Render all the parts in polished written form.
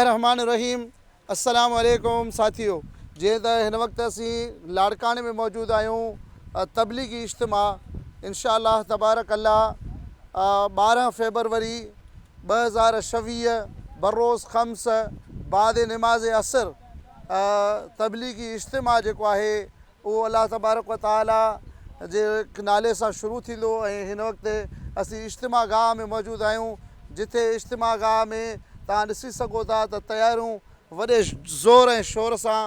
बिस्मिल्लाहिर्रहमानिर्रहीम। अस्सलाम वालेकुम साथियों। जे त हिन वक़्तु असीं लाड़काने में मौजूद आहियूं तबलीगी इज्तिमा इंशाअल्लाह तबारक अल्लाह 12 फरवरी 2026 बरोज़ ख़म्स बाद नमाज़ असर तबलीगी इज्तिमा जेको आहे उहो अल्लाह तबारक व तआला जे नाले सां शुरू थींदो। ऐं हिन वक़्तु असीं इज्तिमा गाह में मौजूद आहियूं, जिथे इज्तिमा गाह में तव्हां ॾिसी सघो था त तयारियूं वॾे ज़ोर ऐं शोर सां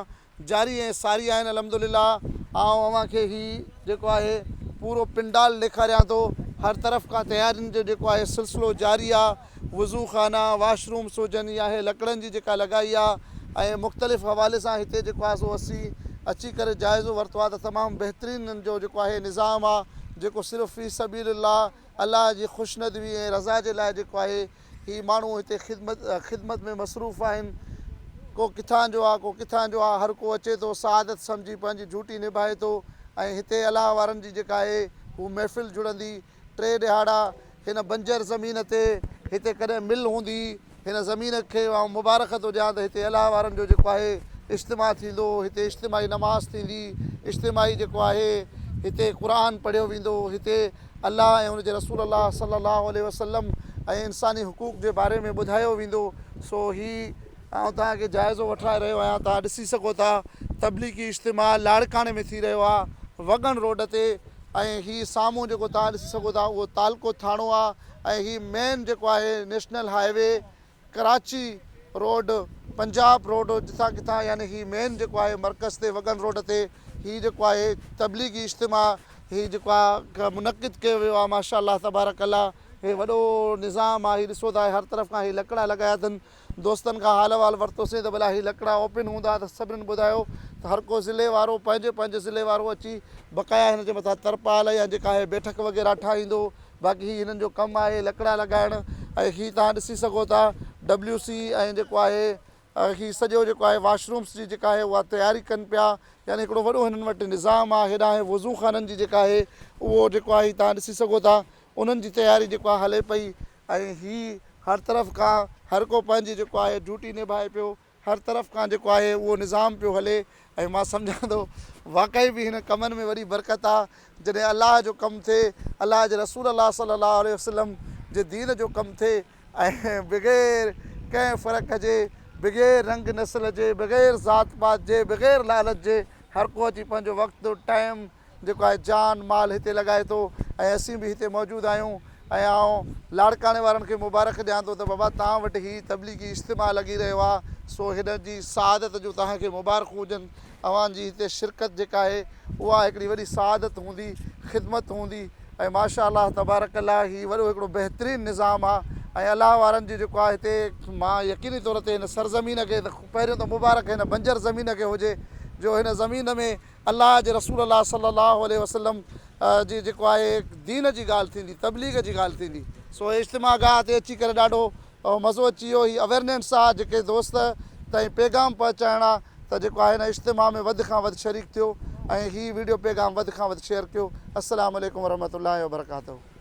जारी ऐं सारी आहिनि अल्हम्दुलिल्लाह। अव्हांखे हीउ जेको आहे पूरो पिंडाल ॾेखारियां थो। हर तरफ़ खां तयारियुनि जो जेको आहे सिलसिलो जारी आहे। वज़ू खाना, वाशरूम्स हुजनि या लकड़नि जी जेका लॻाई आहे ऐं मुख़्तलिफ़ हवाले सां हिते जेको आहे सो असीं अची करे जाइज़ो वरितो आहे त तमामु बहितरीनु जो जेको आहे निज़ाम आहे, जेको सिर्फ़ु फ़ी सबीलिल्लाह अल्लाह जी ख़ुशनदवी ऐं रज़ा जे लाइ जेको आहे ही माण्हू हिते ख़िदमत में मसरूफ़ आहिनि। को किथां जो आहे, को किथां जो आहे, हर को अचे थो सआदत सम्झी पंहिंजी ड्यूटी निभाए थो। ऐं हिते अलाह वारनि जी जेका आहे हू महफ़िल जुड़ंदी 3 ॾिहाड़ा हिन बंजर ज़मीन ते। हिते कॾहिं मिल हूंदी, हिन ज़मीन खे मुबारक थो ॾियां त हिते अलाह वारनि जो जेको आहे इज्तिमा थींदो। हिते इज्तिमाही नमाज़ थींदी, इज्तिमाही जेको आहे हिते क़ुरान पढ़ियो वेंदो। हिते अल्लाह ऐं हुनजे रसूल अल्लाह सल्लल्लाहु अलैहि वसल्लम ऐं इंसानी हुकूक जे बारे में ॿुधायो वेंदो। सो ही तव्हांखे जाइज़ो वठाए रहियो आहियां। तव्हां ॾिसी सघो था तबलीगी इज्तिमा लाड़काने में थी रहियो आहे, वगन रोड ते। ऐं हीउ साम्हूं जेको तव्हां ॾिसी सघो था उहो तालको थाणो आहे। ऐं हीउ मेन जेको आहे national highway Karachi road, Punjab road, जिथां किथां यानी हीउ मेन जेको आहे मर्कज़ ते वगन रोड ते हीउ जेको आहे तबलीगी इज्तिमा हीउ जेको आहे मुनक़िद कयो वियो आहे। माशाअल्लाह तबारक अल्लाह, हे वॾो निज़ाम आहे। हीउ ॾिसो था हर तरफ़ खां हीउ लकड़ा लॻाया अथनि। दोस्तनि खां हाल वाल वरितोसीं त भला हीउ लकड़ा ओपन हूंदा त सभिनीनि ॿुधायो त हर को ज़िले वारो पंहिंजे पंहिंजे ज़िले वारो अची बक़ाया हिन जे मथां तरपाल या जेका आहे बैठक वग़ैरह ठाहींदो। बाक़ी हीउ हिननि जो कमु आहे लकड़ा लॻाइण। ऐं हीउ तव्हां ॾिसी सघो था WC ऐं जेको आहे हीउ सॼो जेको आहे वाशरूम्स जी जेका आहे उहा तयारी कनि पिया। यानी हिकिड़ो वॾो हिननि वटि निज़ाम आहे। हेॾां वज़ू खाननि जी जेका आहे उहो जेको आहे तव्हां ॾिसी सघो था उन्हनि जी तयारी जेको आहे हले पई। ऐं हीउ हर तरफ़ खां हर को पंहिंजी जेको आहे ड्यूटी निभाए पियो। हर तरफ़ खां जेको आहे उहो निज़ाम पियो हले। ऐं मां सम्झां थो वाक़ई बि हिन कमनि में वॾी बरक़त आहे। जॾहिं अलाह जो कमु थिए, अलाह जे रसूल अल्लाह सल्लल्लाहु अलैहि वसल्लम जे दीन जो कमु थिए ऐं बग़ैर कंहिं फ़र्क़ जे, बग़ैर रंग नस्ल जे, बग़ैर ज़ात पात जे, बग़ैर लालच जे हर को अची पंहिंजो वक़्तु टाइम जेको आहे जान माल हिते लॻाए थो। ऐं असीं बि हिते मौजूदु आहियूं। ऐं लाड़काने वारनि खे मुबारक ॾियां थो त बाबा तव्हां वटि हीउ तबलीगी इज्तिमा लॻी रहियो आहे। सो हिन जी सआदत जो तव्हांखे मुबारकूं हुजनि। अव्हांजी हिते शिरकत जेका आहे उहा हिकिड़ी वॾी सआदत हूंदी, ख़िदमत हूंदी। ऐं माशाअल्लाह तबारक अल्लाह हीउ वॾो हिकिड़ो बहितरीनु निज़ाम आहे। ऐं अलाह वारनि जी जेको आहे हिते मां यकीनी तौर ते हिन सरज़मीन खे त पहिरियों त मुबारक हिन बंजर ज़मीन खे हुजे जो हिन ज़मीन में अल्लाह जे रसूल अल्लाह सल्लल्लाहु अलैहि वसल्लम जी जेको आहे दीन जी ॻाल्हि थींदी, तबलीग जी ॻाल्हि थींदी। सो इज्तिमा गाह ते अची करे ॾाढो मज़ो अची वियो। हीउ अवेयरनेस आहे जेके दोस्त ताईं पैगाम पहुचाइणु आहे त जेको आहे हिन इज्तिमा में वधि खां वधि शरीक थियो ऐं हीउ वीडियो पैगाम वधि खां वधि शेयर कयो। अस्सलामु अलैकुम वरहमतुल्लाहि वबरकातुहू।